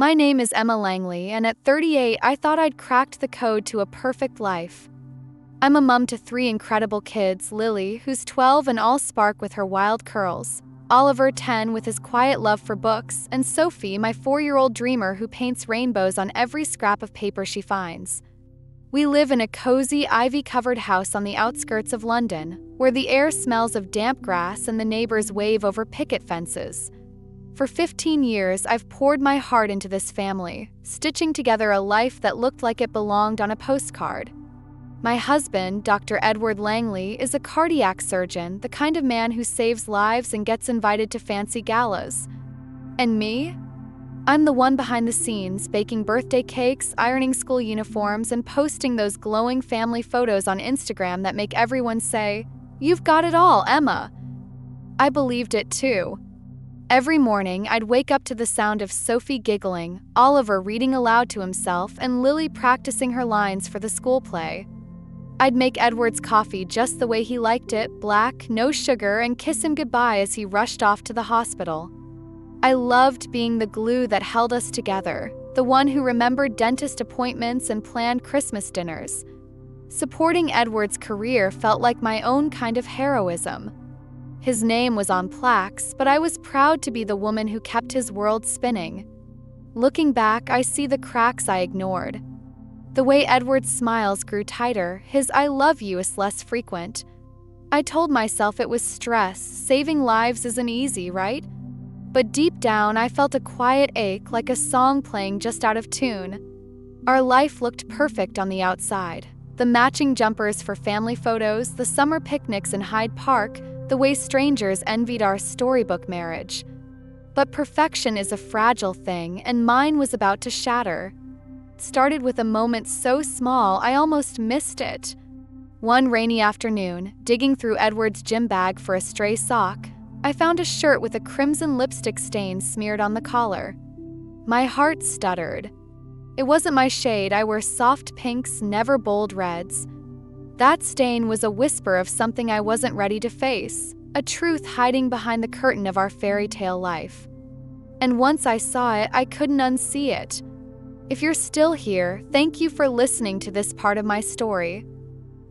My name is Emma Langley, and at 38, I thought I'd cracked the code to a perfect life. I'm a mom to 3 incredible kids: Lily, who's 12 and all spark with her wild curls, Oliver, 10, with his quiet love for books, and Sophie, my 4-year-old dreamer who paints rainbows on every scrap of paper she finds. We live in a cozy, ivy-covered house on the outskirts of London, where the air smells of damp grass and the neighbors wave over picket fences. For 15 years, I've poured my heart into this family, stitching together a life that looked like it belonged on a postcard. My husband, Dr. Edward Langley, is a cardiac surgeon, the kind of man who saves lives and gets invited to fancy galas. And me? I'm the one behind the scenes, baking birthday cakes, ironing school uniforms, and posting those glowing family photos on Instagram that make everyone say, "You've got it all, Emma." I believed it too. Every morning, I'd wake up to the sound of Sophie giggling, Oliver reading aloud to himself, and Lily practicing her lines for the school play. I'd make Edward's coffee just the way he liked it, black, no sugar, and kiss him goodbye as he rushed off to the hospital. I loved being the glue that held us together, the one who remembered dentist appointments and planned Christmas dinners. Supporting Edward's career felt like my own kind of heroism. His name was on plaques, but I was proud to be the woman who kept his world spinning. Looking back, I see the cracks I ignored. The way Edward's smiles grew tighter, his "I love you" is less frequent. I told myself it was stress, saving lives isn't easy, right? But deep down, I felt a quiet ache, like a song playing just out of tune. Our life looked perfect on the outside. The matching jumpers for family photos, the summer picnics in Hyde Park, the way strangers envied our storybook marriage. But perfection is a fragile thing, and mine was about to shatter. It started with a moment so small I almost missed it. One rainy afternoon, digging through Edward's gym bag for a stray sock, I found a shirt with a crimson lipstick stain smeared on the collar. My heart stuttered. It wasn't my shade. I wear soft pinks, never bold reds. That stain was a whisper of something I wasn't ready to face, a truth hiding behind the curtain of our fairy tale life. And once I saw it, I couldn't unsee it. If you're still here, thank you for listening to this part of my story.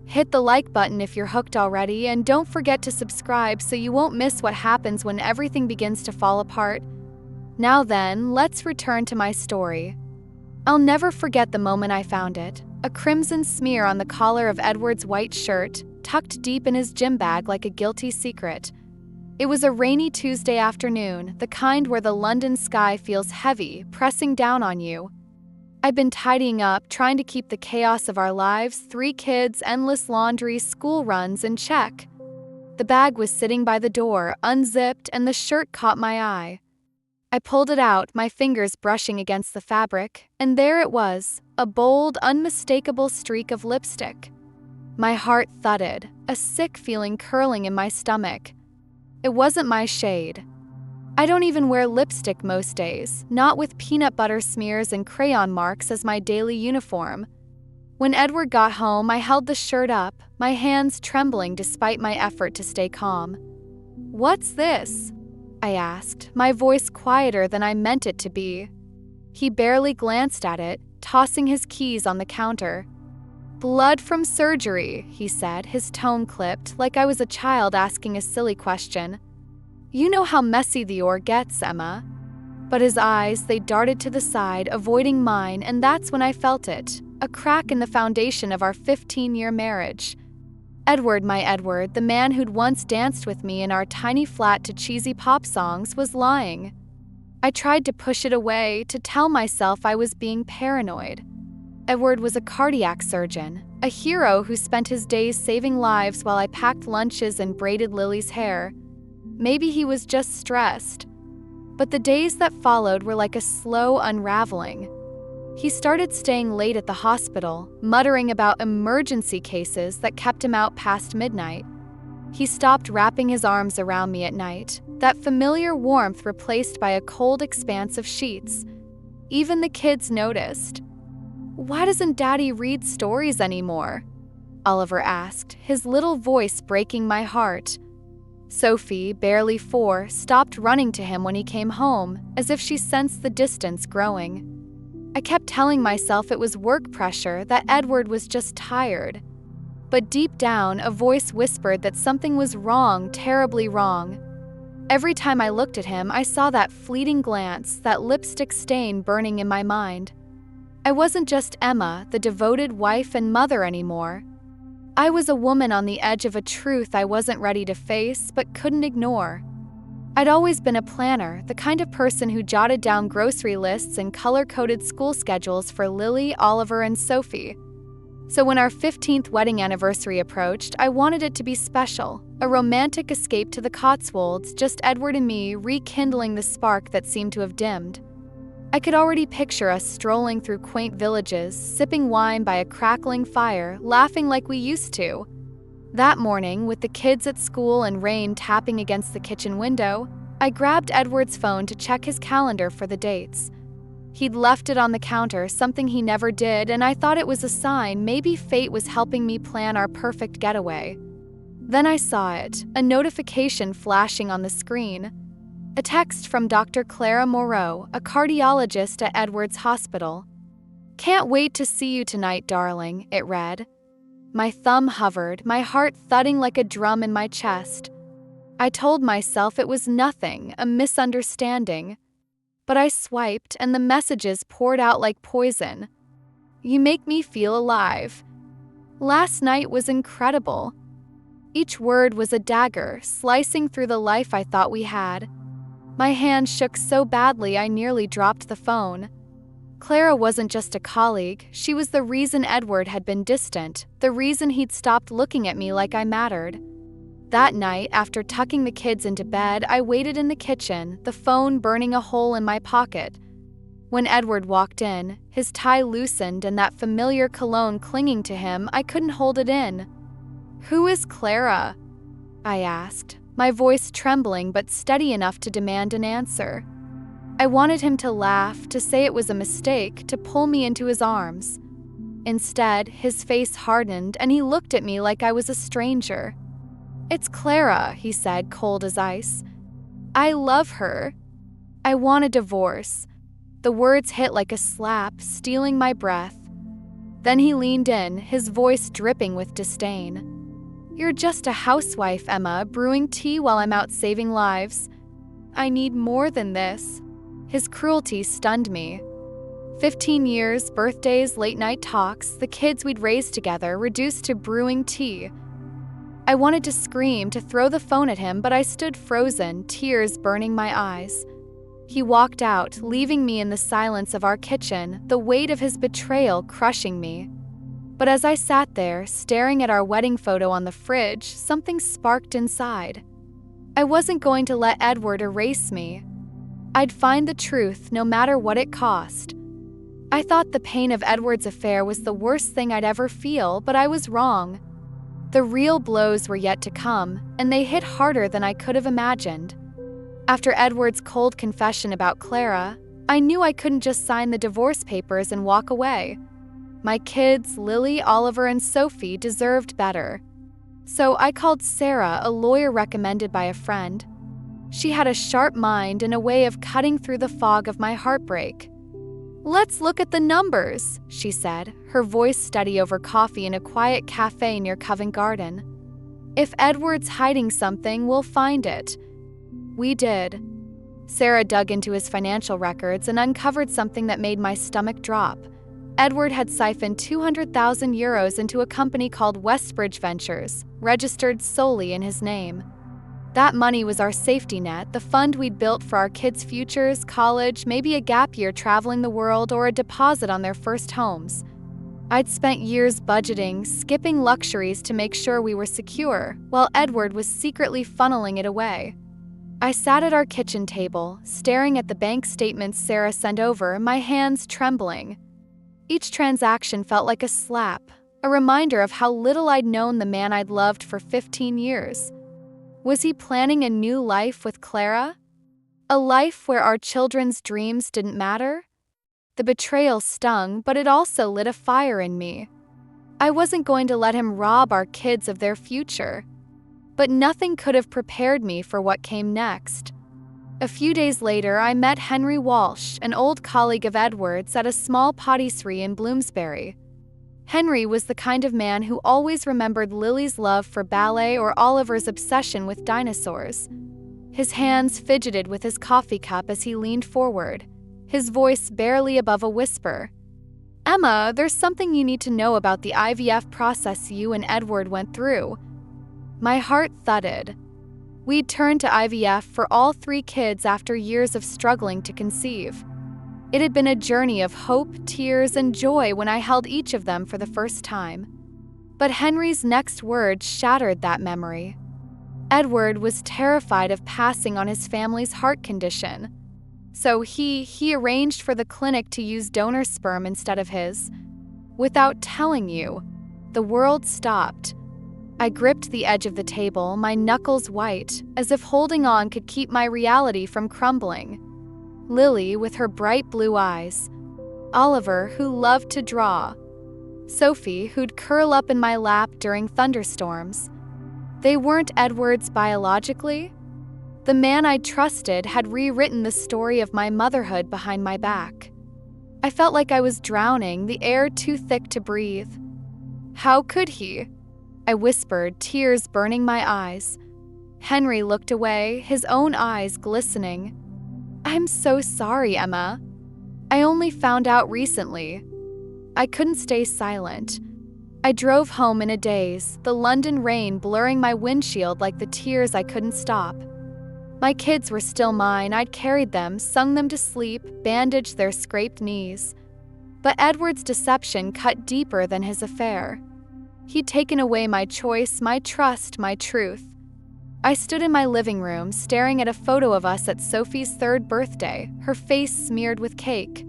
Hit the like button if you're hooked already, and don't forget to subscribe so you won't miss what happens when everything begins to fall apart. Now then, let's return to my story. I'll never forget the moment I found it. A crimson smear on the collar of Edward's white shirt, tucked deep in his gym bag like a guilty secret. It was a rainy Tuesday afternoon, the kind where the London sky feels heavy, pressing down on you. I'd been tidying up, trying to keep the chaos of our lives, 3 kids, endless laundry, school runs in check. The bag was sitting by the door, unzipped, and the shirt caught my eye. I pulled it out, my fingers brushing against the fabric, and there it was, a bold, unmistakable streak of lipstick. My heart thudded, a sick feeling curling in my stomach. It wasn't my shade. I don't even wear lipstick most days, not with peanut butter smears and crayon marks as my daily uniform. When Edward got home, I held the shirt up, my hands trembling despite my effort to stay calm. "What's this?" I asked, my voice quieter than I meant it to be. He barely glanced at it, tossing his keys on the counter. "Blood from surgery," he said, his tone clipped, like I was a child asking a silly question. "You know how messy the ore gets, Emma." But his eyes, they darted to the side, avoiding mine, and that's when I felt it, a crack in the foundation of our 15-year marriage. Edward, my Edward, the man who'd once danced with me in our tiny flat to cheesy pop songs, was lying. I tried to push it away, to tell myself I was being paranoid. Edward was a cardiac surgeon, a hero who spent his days saving lives while I packed lunches and braided Lily's hair. Maybe he was just stressed. But the days that followed were like a slow unraveling. He started staying late at the hospital, muttering about emergency cases that kept him out past midnight. He stopped wrapping his arms around me at night, that familiar warmth replaced by a cold expanse of sheets. Even the kids noticed. "Why doesn't Daddy read stories anymore?" Oliver asked, his little voice breaking my heart. Sophie, barely 4, stopped running to him when he came home, as if she sensed the distance growing. I kept telling myself it was work pressure, that Edward was just tired. But deep down, a voice whispered that something was wrong, terribly wrong. Every time I looked at him, I saw that fleeting glance, that lipstick stain burning in my mind. I wasn't just Emma, the devoted wife and mother anymore. I was a woman on the edge of a truth I wasn't ready to face, but couldn't ignore. I'd always been a planner, the kind of person who jotted down grocery lists and color-coded school schedules for Lily, Oliver, and Sophie. So when our 15th wedding anniversary approached, I wanted it to be special, a romantic escape to the Cotswolds, just Edward and me rekindling the spark that seemed to have dimmed. I could already picture us strolling through quaint villages, sipping wine by a crackling fire, laughing like we used to. That morning, with the kids at school and rain tapping against the kitchen window, I grabbed Edward's phone to check his calendar for the dates. He'd left it on the counter, something he never did, and I thought it was a sign maybe fate was helping me plan our perfect getaway. Then I saw it, a notification flashing on the screen. A text from Dr. Clara Moreau, a cardiologist at Edward's hospital. "Can't wait to see you tonight, darling," it read. My thumb hovered, my heart thudding like a drum in my chest. I told myself it was nothing, a misunderstanding. But I swiped, and the messages poured out like poison. "You make me feel alive. Last night was incredible." Each word was a dagger, slicing through the life I thought we had. My hand shook so badly I nearly dropped the phone. Clara wasn't just a colleague, she was the reason Edward had been distant, the reason he'd stopped looking at me like I mattered. That night, after tucking the kids into bed, I waited in the kitchen, the phone burning a hole in my pocket. When Edward walked in, his tie loosened and that familiar cologne clinging to him, I couldn't hold it in. "Who is Clara?" I asked, my voice trembling but steady enough to demand an answer. I wanted him to laugh, to say it was a mistake, to pull me into his arms. Instead, his face hardened and he looked at me like I was a stranger. "It's Clara," he said, cold as ice. "I love her. I want a divorce." The words hit like a slap, stealing my breath. Then he leaned in, his voice dripping with disdain. "You're just a housewife, Emma, brewing tea while I'm out saving lives. I need more than this." His cruelty stunned me. 15 years, birthdays, late-night talks, the kids we'd raised together, reduced to brewing tea. I wanted to scream, to throw the phone at him, but I stood frozen, tears burning my eyes. He walked out, leaving me in the silence of our kitchen, the weight of his betrayal crushing me. But as I sat there, staring at our wedding photo on the fridge, something sparked inside. I wasn't going to let Edward erase me. I'd find the truth, no matter what it cost. I thought the pain of Edward's affair was the worst thing I'd ever feel, but I was wrong. The real blows were yet to come, and they hit harder than I could have imagined. After Edward's cold confession about Clara, I knew I couldn't just sign the divorce papers and walk away. My kids, Lily, Oliver, and Sophie, deserved better. So I called Sarah, a lawyer recommended by a friend. She had a sharp mind and a way of cutting through the fog of my heartbreak. "Let's look at the numbers," she said, her voice steady over coffee in a quiet cafe near Covent Garden. "If Edward's hiding something, we'll find it." We did. Sarah dug into his financial records and uncovered something that made my stomach drop. Edward had siphoned €200,000 into a company called Westbridge Ventures, registered solely in his name. That money was our safety net, the fund we'd built for our kids' futures, college, maybe a gap year traveling the world, or a deposit on their first homes. I'd spent years budgeting, skipping luxuries to make sure we were secure, while Edward was secretly funneling it away. I sat at our kitchen table, staring at the bank statements Sarah sent over, my hands trembling. Each transaction felt like a slap, a reminder of how little I'd known the man I'd loved for 15 years. Was he planning a new life with Clara? A life where our children's dreams didn't matter? The betrayal stung, but it also lit a fire in me. I wasn't going to let him rob our kids of their future. But nothing could have prepared me for what came next. A few days later, I met Henry Walsh, an old colleague of Edward's, at a small patisserie in Bloomsbury. Henry was the kind of man who always remembered Lily's love for ballet or Oliver's obsession with dinosaurs. His hands fidgeted with his coffee cup as he leaned forward, his voice barely above a whisper. "Emma, there's something you need to know about the IVF process you and Edward went through." My heart thudded. We'd turned to IVF for all 3 kids after years of struggling to conceive. It had been a journey of hope, tears, and joy when I held each of them for the first time. But Henry's next words shattered that memory. Edward was terrified of passing on his family's heart condition. So he arranged for the clinic to use donor sperm instead of his. Without telling you, the world stopped. I gripped the edge of the table, my knuckles white, as if holding on could keep my reality from crumbling. Lily with her bright blue eyes, Oliver who loved to draw, Sophie who'd curl up in my lap during thunderstorms. They weren't Edward's biologically. The man I trusted had rewritten the story of my motherhood behind my back. I felt like I was drowning, the air too thick to breathe. "How could he?" I whispered, tears burning my eyes. Henry looked away, his own eyes glistening. "I'm so sorry, Emma. I only found out recently." I couldn't stay silent. I drove home in a daze, the London rain blurring my windshield like the tears I couldn't stop. My kids were still mine. I'd carried them, sung them to sleep, bandaged their scraped knees. But Edward's deception cut deeper than his affair. He'd taken away my choice, my trust, my truth. I stood in my living room, staring at a photo of us at Sophie's 3rd birthday, her face smeared with cake.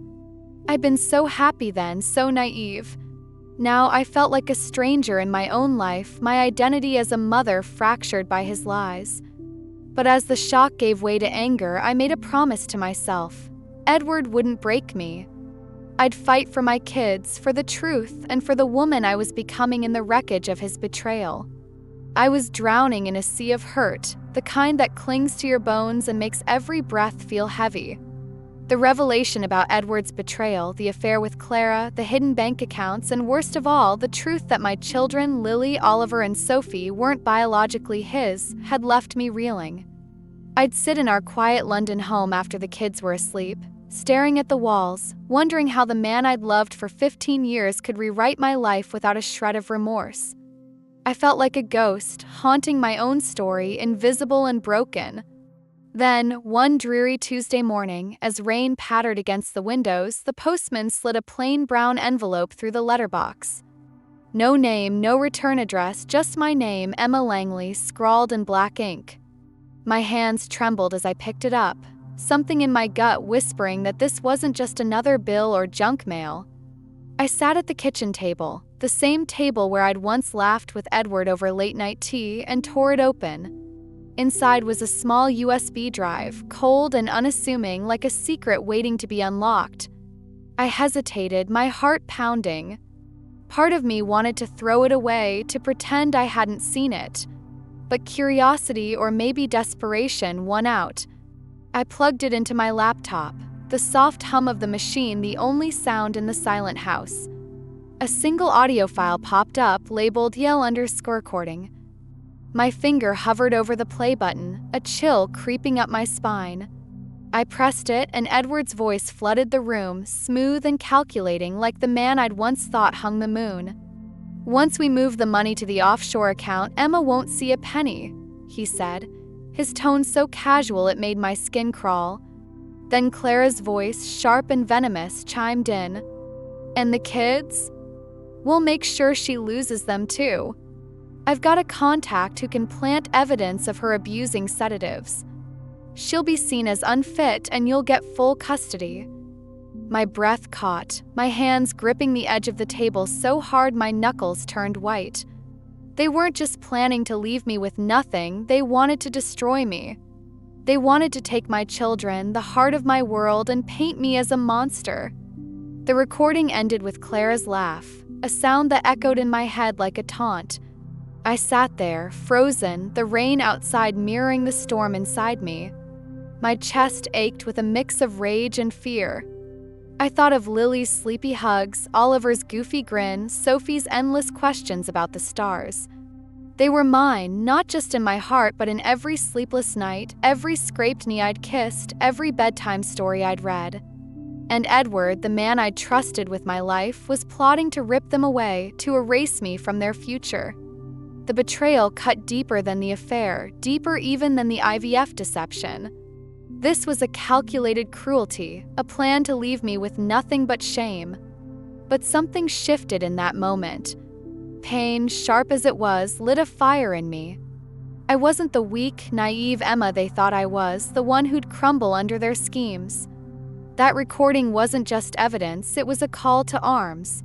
I'd been so happy then, so naive. Now I felt like a stranger in my own life, my identity as a mother fractured by his lies. But as the shock gave way to anger, I made a promise to myself. Edward wouldn't break me. I'd fight for my kids, for the truth, and for the woman I was becoming in the wreckage of his betrayal. I was drowning in a sea of hurt, the kind that clings to your bones and makes every breath feel heavy. The revelation about Edward's betrayal, the affair with Clara, the hidden bank accounts, and worst of all, the truth that my children, Lily, Oliver, and Sophie, weren't biologically his, had left me reeling. I'd sit in our quiet London home after the kids were asleep, staring at the walls, wondering how the man I'd loved for 15 years could rewrite my life without a shred of remorse. I felt like a ghost, haunting my own story, invisible and broken. Then, one dreary Tuesday morning, as rain pattered against the windows, the postman slid a plain brown envelope through the letterbox. No name, no return address, just my name, Emma Langley, scrawled in black ink. My hands trembled as I picked it up, something in my gut whispering that this wasn't just another bill or junk mail. I sat at the kitchen table, the same table where I'd once laughed with Edward over late-night tea, and tore it open. Inside was a small USB drive, cold and unassuming, like a secret waiting to be unlocked. I hesitated, my heart pounding. Part of me wanted to throw it away, to pretend I hadn't seen it. But curiosity, or maybe desperation, won out. I plugged it into my laptop, the soft hum of the machine the only sound in the silent house. A single audio file popped up, labeled Yell_recording. My finger hovered over the play button, a chill creeping up my spine. I pressed it, and Edward's voice flooded the room, smooth and calculating like the man I'd once thought hung the moon. "Once we move the money to the offshore account, Emma won't see a penny," he said, his tone so casual it made my skin crawl. Then Clara's voice, sharp and venomous, chimed in. "And the kids? We'll make sure she loses them too. I've got a contact who can plant evidence of her abusing sedatives. She'll be seen as unfit and you'll get full custody." My breath caught, my hands gripping the edge of the table so hard my knuckles turned white. They weren't just planning to leave me with nothing, they wanted to destroy me. They wanted to take my children, the heart of my world, and paint me as a monster. The recording ended with Clara's laugh, a sound that echoed in my head like a taunt. I sat there, frozen, the rain outside mirroring the storm inside me. My chest ached with a mix of rage and fear. I thought of Lily's sleepy hugs, Oliver's goofy grin, Sophie's endless questions about the stars. They were mine, not just in my heart, but in every sleepless night, every scraped knee I'd kissed, every bedtime story I'd read. And Edward, the man I'd trusted with my life, was plotting to rip them away, to erase me from their future. The betrayal cut deeper than the affair, deeper even than the IVF deception. This was a calculated cruelty, a plan to leave me with nothing but shame. But something shifted in that moment. Pain, sharp as it was, lit a fire in me. I wasn't the weak, naive Emma they thought I was, the one who'd crumble under their schemes. That recording wasn't just evidence, it was a call to arms.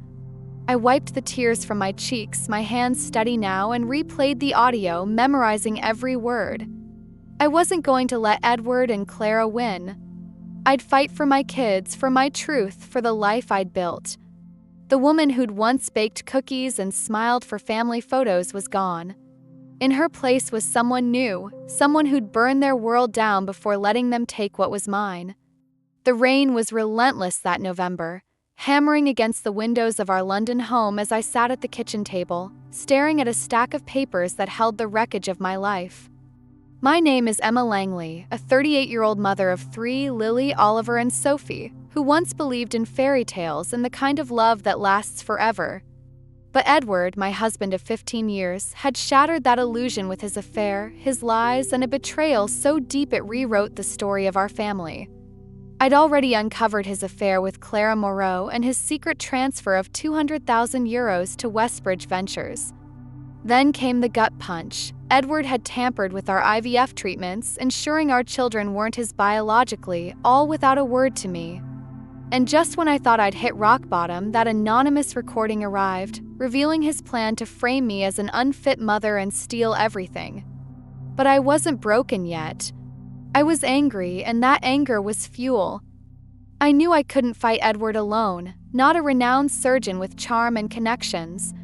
I wiped the tears from my cheeks, my hands steady now, and replayed the audio, memorizing every word. I wasn't going to let Edward and Clara win. I'd fight for my kids, for my truth, for the life I'd built. The woman who'd once baked cookies and smiled for family photos was gone. In her place was someone new, someone who'd burn their world down before letting them take what was mine. The rain was relentless that November, hammering against the windows of our London home as I sat at the kitchen table, staring at a stack of papers that held the wreckage of my life. My name is Emma Langley, a 38-year-old mother of 3, Lily, Oliver, and Sophie, who once believed in fairy tales and the kind of love that lasts forever. But Edward, my husband of 15 years, had shattered that illusion with his affair, his lies, and a betrayal so deep it rewrote the story of our family. I'd already uncovered his affair with Clara Moreau and his secret transfer of €200,000 to Westbridge Ventures. Then came the gut punch. Edward had tampered with our IVF treatments, ensuring our children weren't his biologically, all without a word to me. And just when I thought I'd hit rock bottom, that anonymous recording arrived, revealing his plan to frame me as an unfit mother and steal everything. But I wasn't broken yet. I was angry, and that anger was fuel. I knew I couldn't fight Edward alone, not a renowned surgeon with charm and connections.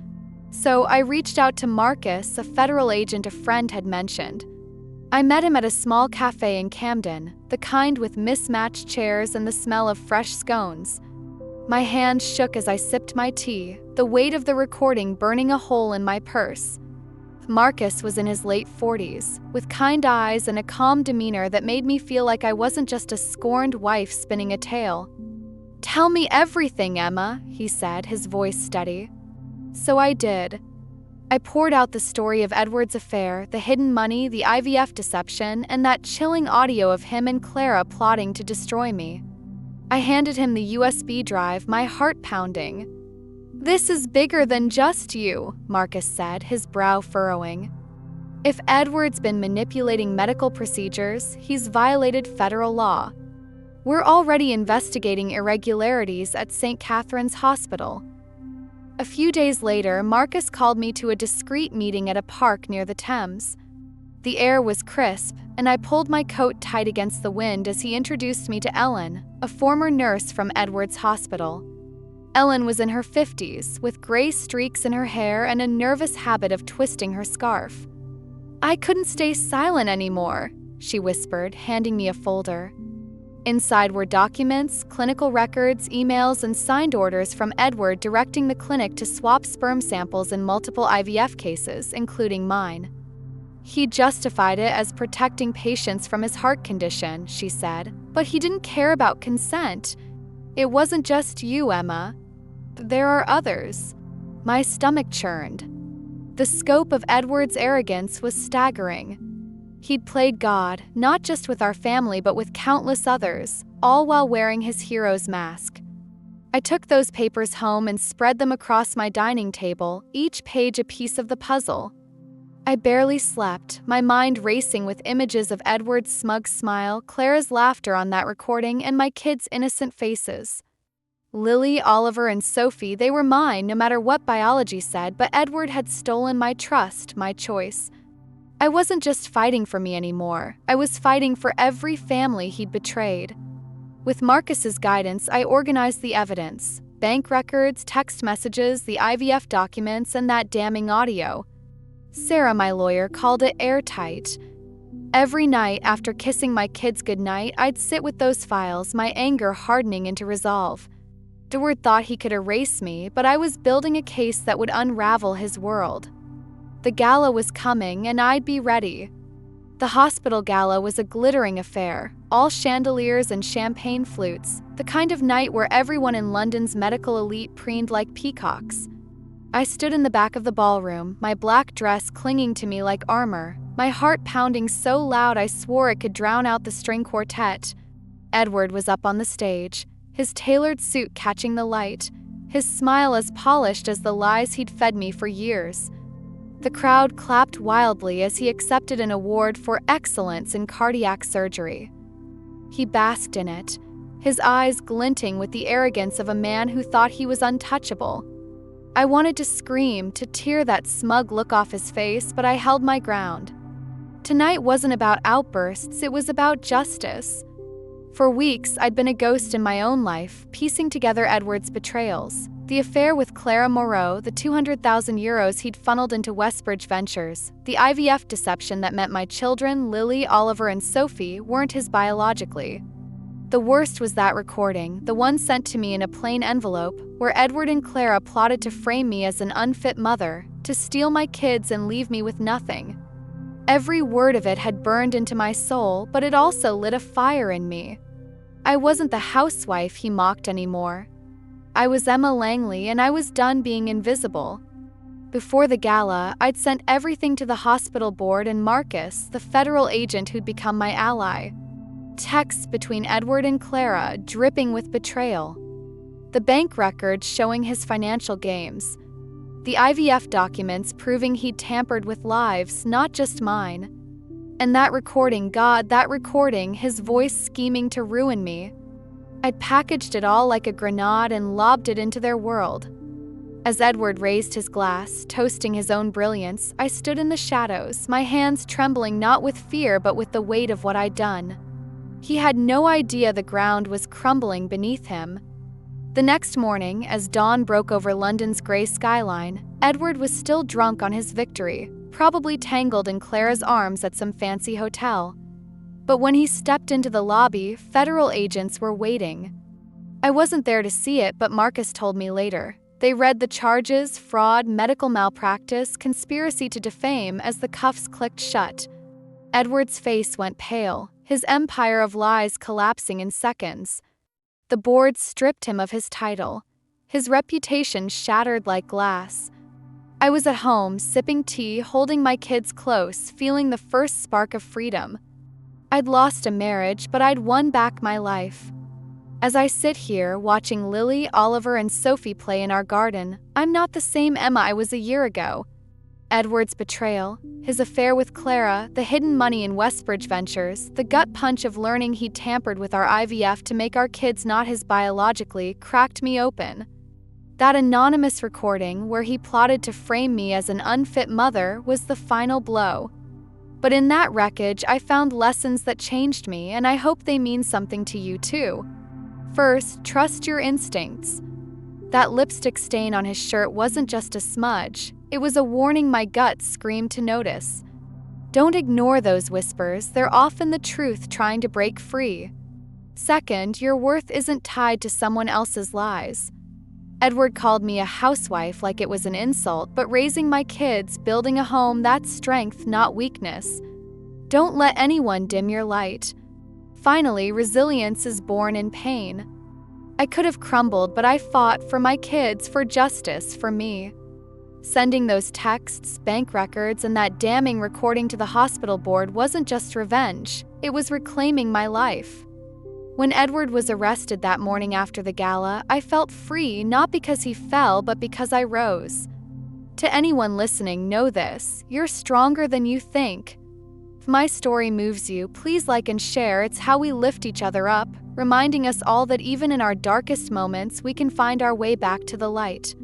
So I reached out to Marcus, a federal agent a friend had mentioned. I met him at a small cafe in Camden, the kind with mismatched chairs and the smell of fresh scones. My hands shook as I sipped my tea, the weight of the recording burning a hole in my purse. Marcus was in his late 40s, with kind eyes and a calm demeanor that made me feel like I wasn't just a scorned wife spinning a tale. "Tell me everything, Emma," he said, his voice steady. So I did. I poured out the story of Edward's affair, the hidden money, the IVF deception, and that chilling audio of him and Clara plotting to destroy me. I handed him the USB drive, my heart pounding. "This is bigger than just you," Marcus said, his brow furrowing. "If Edward's been manipulating medical procedures, he's violated federal law. We're already investigating irregularities at St. Catherine's Hospital." A few days later, Marcus called me to a discreet meeting at a park near the Thames. The air was crisp, and I pulled my coat tight against the wind as he introduced me to Ellen, a former nurse from Edward's hospital. Ellen was in her 50s, with gray streaks in her hair and a nervous habit of twisting her scarf. "I couldn't stay silent anymore," she whispered, handing me a folder. Inside were documents, clinical records, emails, and signed orders from Edward directing the clinic to swap sperm samples in multiple IVF cases, including mine. "He justified it as protecting patients from his heart condition," she said, "but he didn't care about consent. It wasn't just you, Emma. There are others." My stomach churned. The scope of Edward's arrogance was staggering. He'd played God, not just with our family but with countless others, all while wearing his hero's mask. I took those papers home and spread them across my dining table, each page a piece of the puzzle. I barely slept, my mind racing with images of Edward's smug smile, Clara's laughter on that recording, and my kids' innocent faces. Lily, Oliver, and Sophie, they were mine no matter what biology said, but Edward had stolen my trust, my choice. I wasn't just fighting for me anymore, I was fighting for every family he'd betrayed. With Marcus's guidance, I organized the evidence: bank records, text messages, the IVF documents, and that damning audio. Sarah, my lawyer, called it airtight. Every night after kissing my kids goodnight, I'd sit with those files, my anger hardening into resolve. Edward thought he could erase me, but I was building a case that would unravel his world. The gala was coming, and I'd be ready. The hospital gala was a glittering affair, all chandeliers and champagne flutes, the kind of night where everyone in London's medical elite preened like peacocks. I stood in the back of the ballroom, my black dress clinging to me like armor, my heart pounding so loud I swore it could drown out the string quartet. Edward was up on the stage, his tailored suit catching the light, his smile as polished as the lies he'd fed me for years. The crowd clapped wildly as he accepted an award for excellence in cardiac surgery. He basked in it, his eyes glinting with the arrogance of a man who thought he was untouchable. I wanted to scream, to tear that smug look off his face, but I held my ground. Tonight wasn't about outbursts, it was about justice. For weeks, I'd been a ghost in my own life, piecing together Edward's betrayals. The affair with Clara Moreau, the €200,000 he'd funneled into Westbridge Ventures, the IVF deception that meant my children, Lily, Oliver, and Sophie, weren't his biologically. The worst was that recording, the one sent to me in a plain envelope, where Edward and Clara plotted to frame me as an unfit mother, to steal my kids and leave me with nothing. Every word of it had burned into my soul, but it also lit a fire in me. I wasn't the housewife he mocked anymore. I was Emma Langley, and I was done being invisible. Before the gala, I'd sent everything to the hospital board and Marcus, the federal agent who'd become my ally. Texts between Edward and Clara, dripping with betrayal. The bank records showing his financial games. The IVF documents proving he'd tampered with lives, not just mine. And that recording, God, that recording, his voice scheming to ruin me. I'd packaged it all like a grenade and lobbed it into their world. As Edward raised his glass, toasting his own brilliance, I stood in the shadows, my hands trembling not with fear but with the weight of what I'd done. He had no idea the ground was crumbling beneath him. The next morning, as dawn broke over London's grey skyline, Edward was still drunk on his victory, probably tangled in Clara's arms at some fancy hotel. But when he stepped into the lobby, federal agents were waiting. I wasn't there to see it, but Marcus told me later. They read the charges, fraud, medical malpractice, conspiracy to defame as the cuffs clicked shut. Edward's face went pale, his empire of lies collapsing in seconds. The board stripped him of his title, his reputation shattered like glass. I was at home, sipping tea, holding my kids close, feeling the first spark of freedom. I'd lost a marriage, but I'd won back my life. As I sit here, watching Lily, Oliver, and Sophie play in our garden, I'm not the same Emma I was a year ago. Edward's betrayal, his affair with Clara, the hidden money in Westbridge Ventures, the gut punch of learning he'd tampered with our IVF to make our kids not his biologically, cracked me open. That anonymous recording, where he plotted to frame me as an unfit mother, was the final blow. But in that wreckage, I found lessons that changed me, and I hope they mean something to you too. First, trust your instincts. That lipstick stain on his shirt wasn't just a smudge. It was a warning my gut screamed to notice. Don't ignore those whispers, they're often the truth trying to break free. Second, your worth isn't tied to someone else's lies. Edward called me a housewife like it was an insult, but raising my kids, building a home, that's strength, not weakness. Don't let anyone dim your light. Finally, resilience is born in pain. I could have crumbled, but I fought for my kids, for justice, for me. Sending those texts, bank records, and that damning recording to the hospital board wasn't just revenge, it was reclaiming my life. When Edward was arrested that morning after the gala, I felt free, not because he fell, but because I rose. To anyone listening, know this: you're stronger than you think. If my story moves you, please like and share. It's how we lift each other up, reminding us all that even in our darkest moments, we can find our way back to the light.